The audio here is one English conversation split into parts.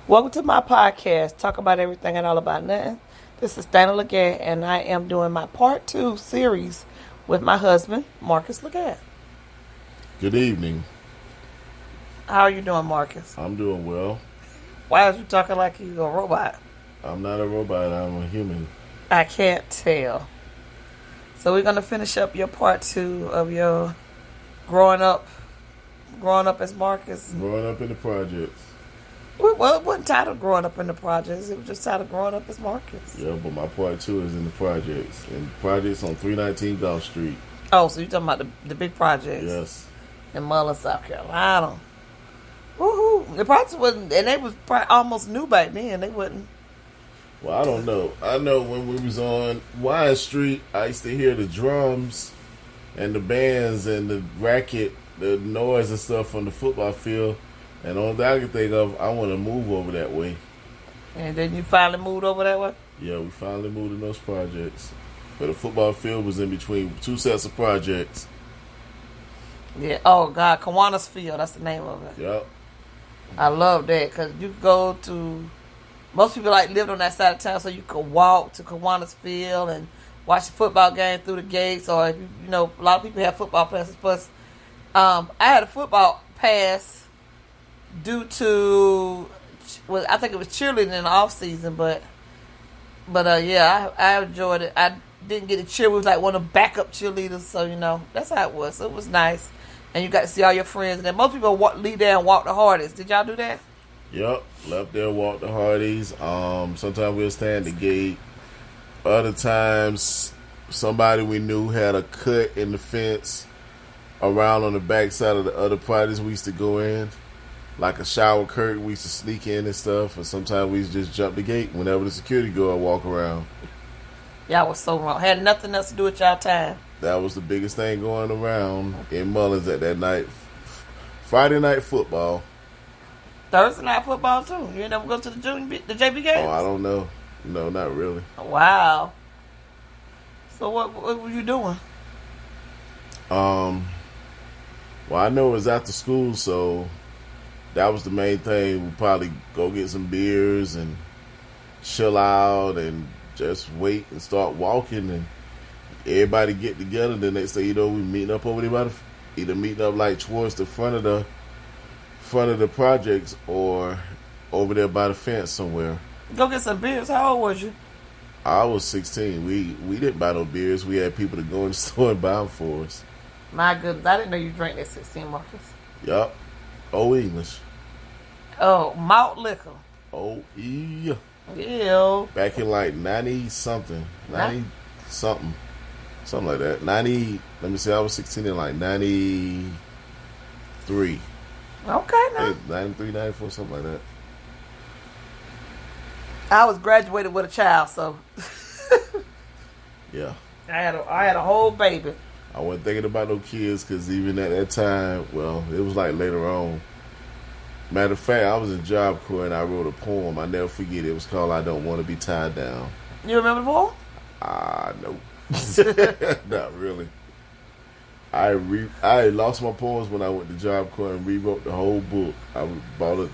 Welcome to my podcast, Talk About Everything and All About Nothing. This is Dana Leggett, and I am doing my part 2 series with my husband, Marcus Leggett. Good evening. How are you doing, Marcus? I'm doing well. Why are you talking like you're a robot? I'm not a robot, I'm a human. I can't tell. So we're going to finish up your part 2 of your growing up as Marcus. Growing up in the projects. Well, it wasn't titled Growing Up in the Projects. It was just titled Growing Up as Marcus. Yeah, but my part 2 is in the projects. And projects on 319 Gulf Street. Oh, so you're talking about the big projects? Yes. In Mullins, South Carolina. Woohoo! The projects wasn't, and they was almost new back then. They wasn't. Well, I don't know. I know when we was on Wine Street, I used to hear the drums and the bands and the racket, the noise and stuff from the football field. And the only thing I can think of, I want to move over that way. And then you finally moved over that way? Yeah, we finally moved in those projects. But the football field was in between two sets of projects. Yeah. Oh, God. Kiwanis Field. That's the name of it. Yep. I love that because you could go to... Most people lived on that side of town, so you could walk to Kiwanis Field and watch the football game through the gates. Or, if you know, a lot of people have football passes. Plus, I had a football pass due to, well, I think it was cheerleading in the off season, but yeah, I enjoyed it. I didn't get to cheer. We was like one of the backup cheerleaders, so you know that's how it was. So it was nice, and you got to see all your friends. And then most people leave there and walk the hardest. Did y'all do that? Yep, left there, walked the Hardee's. Sometimes we'll stand the gate. Other times, somebody we knew had a cut in the fence around on the back side of the other parties we used to go in. Like a shower curtain, we used to sneak in and stuff. And sometimes we used to just jump the gate whenever the security guard walk around. Y'all was so wrong. Had nothing else to do with y'all time. That was the biggest thing going around in Mullins at that night. Friday night football. Thursday night football too. You ain't never go to the JV games? Oh, I don't know. No, not really. Wow. So what were you doing? Well, I know it was after school, so that was the main thing. We'd probably go get some beers and chill out and just wait and start walking, and everybody get together. The next thing you know, we meeting up over there either meeting up like towards the front of the projects or over there by the fence somewhere. Go get some beers. How old was you? I was 16. We didn't buy no beers. We had people to go in the store and buy them for us. My goodness, I didn't know you drank at 16, Marcus. Yup. Old English. Oh, malt liquor. Oh, yeah. Ew. Back in like 90 something. 90 something. Something like that. 90, let me see, I was 16 in like 93. Okay, now. 93, 94, something like that. I was graduated with a child, so. Yeah. I had a whole baby. I wasn't thinking about no kids because even at that time, well, it was like later on. Matter of fact, I was in Job Corps and I wrote a poem. I never forget it. It was called I Don't Want to Be Tied Down. You remember the poem? No. Not really. I lost my poems when I went to Job Corps and rewrote the whole book. I bought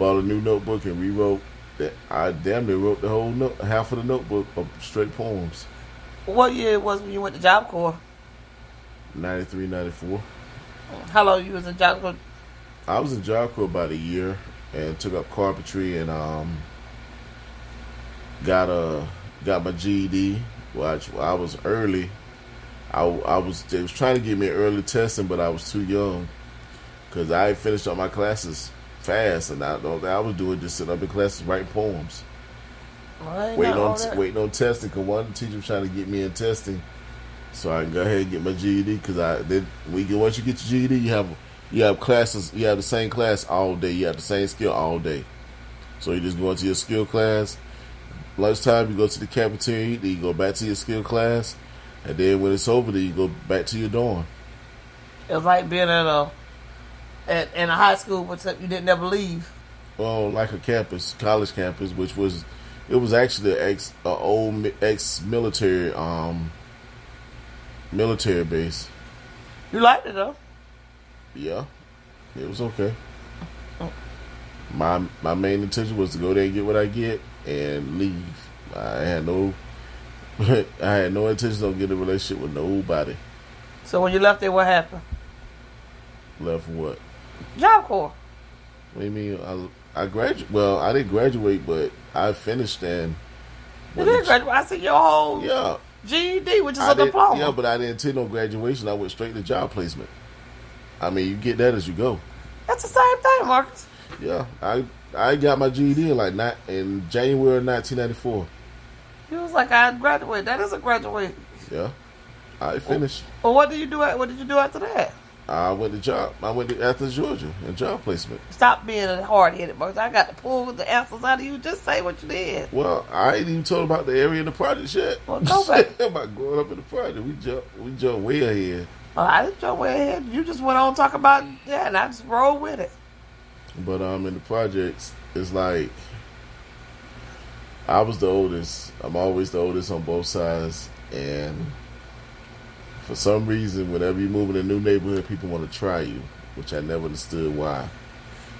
a new notebook and rewrote that. I damn near wrote the whole half of the notebook of straight poems. What year it was when you went to Job Corps? 93, 94. How long you was in Job Corps? I was in Job Corps about a year and took up carpentry and got my GED. Well, I was early. They was trying to give me early testing, but I was too young because I had finished all my classes fast, and I was doing just sitting up in classes writing poems, waiting on testing. Because one teacher was trying to get me in testing, so I can go ahead and get my GED. Because once you get your GED, you have classes. You have the same class all day. You have the same skill all day. So you just go into your skill class. Lunchtime, you go to the cafeteria. Then you go back to your skill class. And then when it's over, then you go back to your dorm. It was like being in a high school, but you didn't ever leave. Well, like a campus, college campus, it was actually an old ex-military military base. You liked it though? Yeah, it was okay. My main intention was to go there and get what I get and leave. I had no I had no intention of getting a relationship with nobody. So when you left there, what happened? Left for what? Job Corps. What do you mean? I graduated. Well, I didn't graduate, but I finished and. You did graduate. I see your whole GED, which is a diploma. Yeah, but I didn't take no graduation. I went straight to job placement. I mean, you get that as you go. That's the same thing, Marcus. Yeah, I got my GED in January 1994. You was like, I graduated. That is a graduate. Yeah, I finished. Well, what did you do after that? I went to Athens, Georgia, in job placement. Stop being a hard-headed, Marcus. I got to pull the answers out of you. Just say what you did. Well, I ain't even told about the area in the project yet. Well, go back. About growing up in the project, we jump way ahead. Well, I didn't jump way ahead. You just went on to talk about and I just rolled with it. But in the projects, it's like I was the oldest. I'm always the oldest on both sides, and for some reason, whenever you move in a new neighborhood, people want to try you, which I never understood why.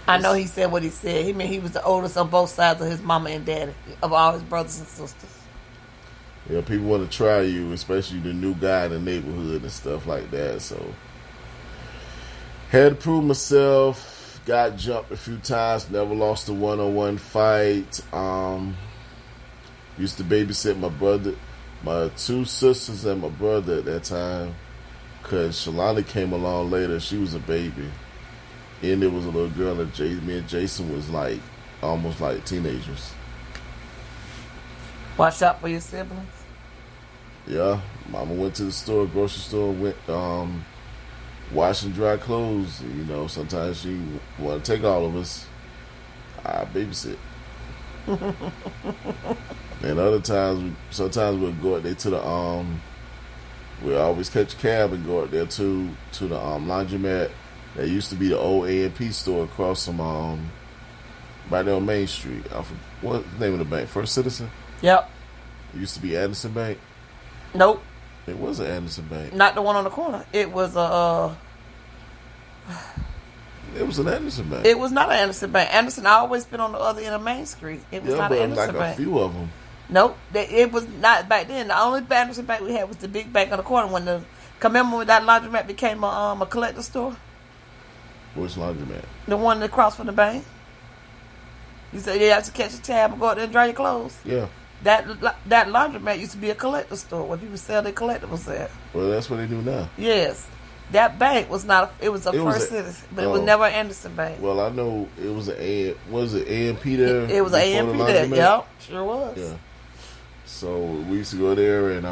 I know he said what he said. He meant he was the oldest on both sides of his mama and daddy, of all his brothers and sisters. Yeah, people want to try you, especially the new guy in the neighborhood and stuff like that. So, had to prove myself. Got jumped a few times. Never lost a one-on-one fight. Used to babysit my brother, my two sisters and my brother at that time. Because Shalani came along later. She was a baby. And there was a little girl that me and Jason was like, almost like teenagers. Watch out for your siblings. Yeah. Mama went to the store, grocery store, went wash and dry clothes. You know, sometimes she want to take all of us. I babysit. And other times, sometimes we'll go out there to the we'll always catch a cab and go out there to the laundromat. That used to be the old A&P store across from right there on Main Street. What's the name of the bank? First Citizen? Yep. It used to be Anderson Bank. Nope. It was an Anderson Bank. Not the one on the corner. It was It was an Anderson Bank. It was not an Anderson Bank. Anderson always been on the other end of Main Street. It was not an Anderson Bank. Like a few of them. Nope. It was not back then. The only Anderson Bank we had was the big bank on the corner. Remember when that laundromat became a collector store? Which laundromat? The one across from the bank. You said you have to catch a tab and go out there and dry your clothes. Yeah. That laundromat used to be a collector store where people sell their collectibles there. Well, that's what they do now. Yes. That bank was not. It was a First Citizen, but it was never an Anderson Bank. Well, I know it was was it A&P there? It was A&P there. Yep, sure was. Yeah. So we used to go there and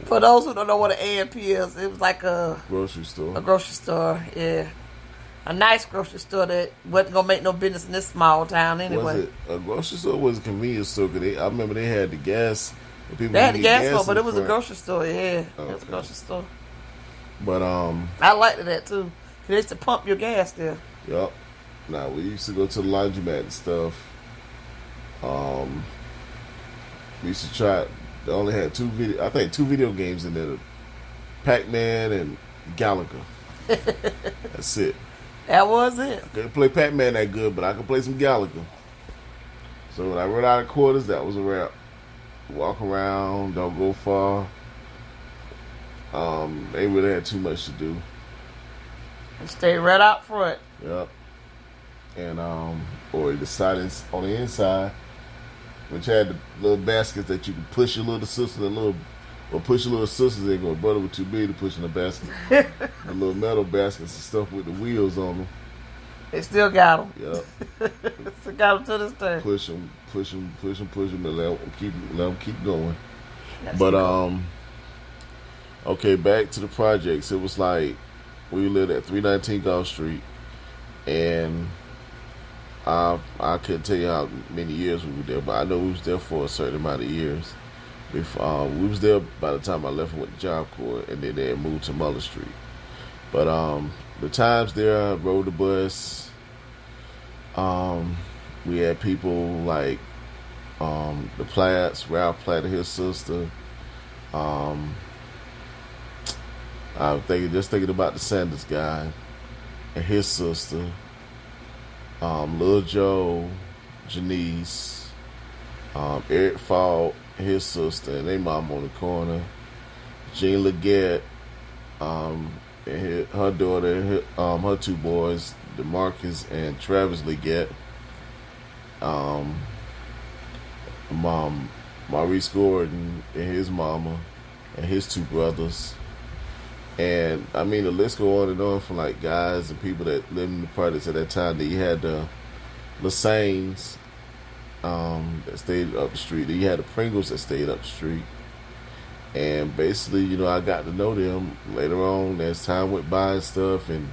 For those who don't know what an A&P is, it was like a grocery store. A grocery store, yeah. A nice grocery store that wasn't gonna make no business in this small town anyway. Was it a grocery store? Or was it a convenience store? Cause I remember they had the gas. They had the gas store, but it was a grocery store. Yeah, oh, it was a grocery store. But I liked that too. They used to pump your gas there. Yup. Now we used to go to the laundromat and stuff. We used to try. They only had two video games in there: Pac-Man and Galaga. That's it. That was it. I couldn't play Pac-Man that good, but I could play some Galaga. So when I run out of quarters, that was a wrap. Walk around, don't go far. They really had too much to do. Stay right out front. Yep. And or the side on the inside, which had the little baskets that you could push your little sister or push your little sisters in. My brother was too big to push in the basket. The little metal baskets and stuff with the wheels on them. They still got them. Yep. Still got them to this day. Push them, and let them keep going. That's but cool. Okay, back to the projects. It was like we lived at 319 Gulf Street, and I couldn't tell you how many years we were there, but I know we was there for a certain amount of years. We was there by the time I left and went to Job Corps, and then they had moved to Mullins Street. But the times there, I rode the bus. We had people like the Platts, Ralph Platt and his sister. I'm thinking about the Sanders guy and his sister. Lil Joe, Janice, Eric Fault, his sister, and their mom on the corner. Jean Leggett, and her daughter, her two boys, DeMarcus and Travis Leggett. Maurice Gordon and his mama and his two brothers. And I mean, the list go on and on from like guys and people that lived in the projects at that time. That you had the Lasanes that stayed up the street. Then you had the Pringles that stayed up the street. And basically, I got to know them later on as time went by and stuff. And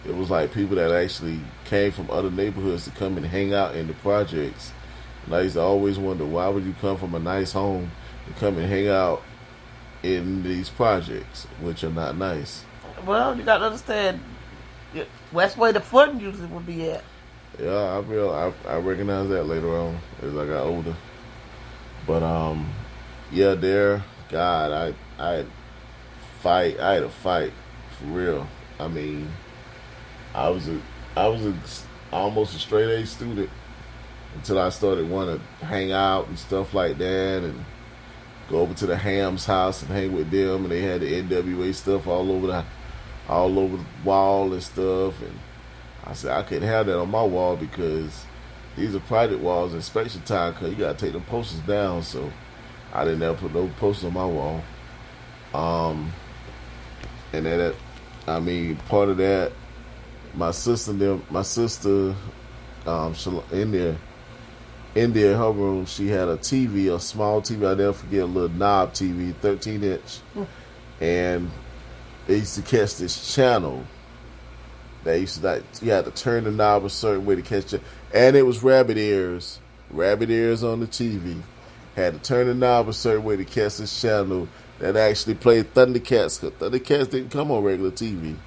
it was like people that actually came from other neighborhoods to come and hang out in the projects. And I used to always wonder, why would you come from a nice home to come and hang out in these projects, which are not nice? Well, you got to understand, that's where the fun usually would be at. Yeah, I recognized that later on as I got older. But yeah, there, God, I had a fight for real. I mean, I was almost a straight A student until I started wanting to hang out and stuff like that, and go over to the Ham's house and hang with them, and they had the NWA stuff all over the wall and stuff. And I said I couldn't have that on my wall because these are private walls, inspection time, because you gotta take them posters down. So I didn't ever put no posters on my wall. And then part of that, my sister, in there, in her room, she had a TV, a small TV. I'll never forget, a little knob TV, 13-inch. And they used to catch this channel. They used to, you had to turn the knob a certain way to catch it. And it was rabbit ears on the TV. Had to turn the knob a certain way to catch this channel that actually played Thundercats. Because Thundercats didn't come on regular TV.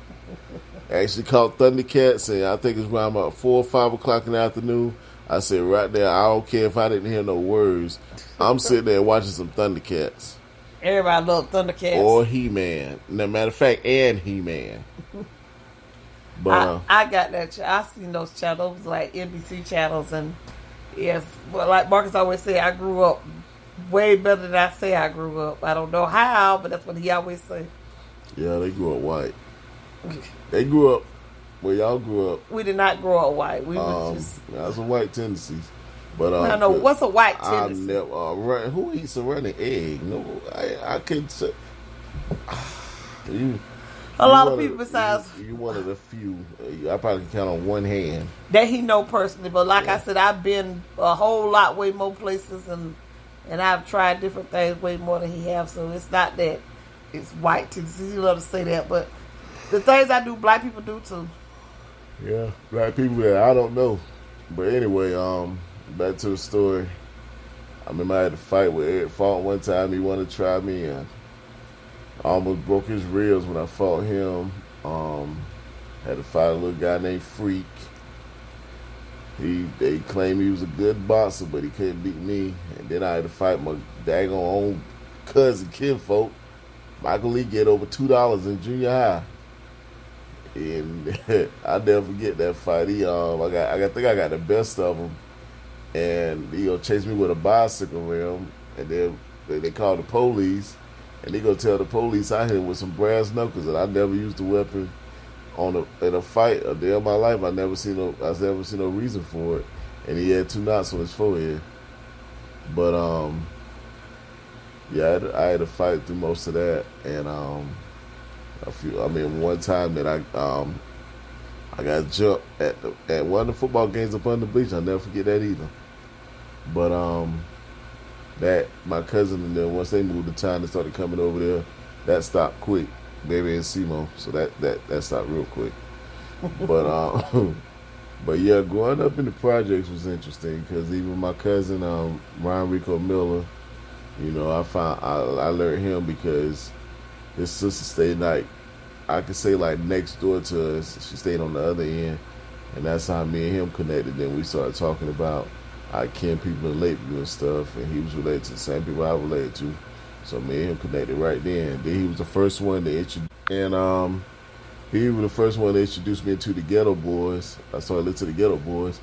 Actually called Thundercats, and I think it was around about 4 or 5 o'clock in the afternoon. I said right there, I don't care if I didn't hear no words. I'm sitting there watching some Thundercats. Everybody loved Thundercats. Or He-Man. Matter of fact, and He-Man. But I got that. I seen those channels, like NBC channels, and yes, well, like Marcus always say, I grew up way better than I say I grew up. I don't know how, but that's what he always say. Yeah, they grew up white. They grew up where y'all grew up. We did not grow up white. We was just... That's some white tendencies. But I know. What's a white tendency? Who eats a running egg? No, I couldn't say. A lot of people besides... You one of the few. I probably can count on one hand. That he know personally. But like I said, I've been a whole lot way more places, and I've tried different things way more than he have. So it's not that it's white tendencies. You love to say that, but the things I do, black people do too. Yeah, black people that I don't know. But anyway, back to the story. I remember I had to fight with Eric Fault one time. He wanted to try me, and I almost broke his ribs when I fought him. Had to fight a little guy named Freak. They claimed he was a good boxer, but he couldn't beat me. And then I had to fight my daggone own cousin, kinfolk, Michael Lee, get over $2 in junior high. And I'll never forget that fight. I think I got the best of him, and he gonna chase me with a bicycle rim, and then they call the police, and they gonna tell the police I hit him with some brass knuckles, and I never used a weapon in a fight a day of my life. I never seen no reason for it, and he had 2 knots on his forehead. But yeah, I had to fight through most of that, and one time that I got jumped at one of the football games up on the beach. I'll never forget that either. But that my cousin and them, once they moved to town and started coming over there, that stopped quick. Baby and Simo, so that stopped real quick. But yeah, growing up in the projects was interesting because even my cousin Ryan Rico Miller, I learned him because his sister stayed I could say next door to us. She stayed on the other end, and that's how me and him connected. Then we started talking about I kin people in Lakeview and stuff, and he was related to the same people I related to. So me and him connected right then. Then he was the first one to introduce. And He was the first one that introduced me to the Ghetto Boys. I started listening to the Ghetto Boys.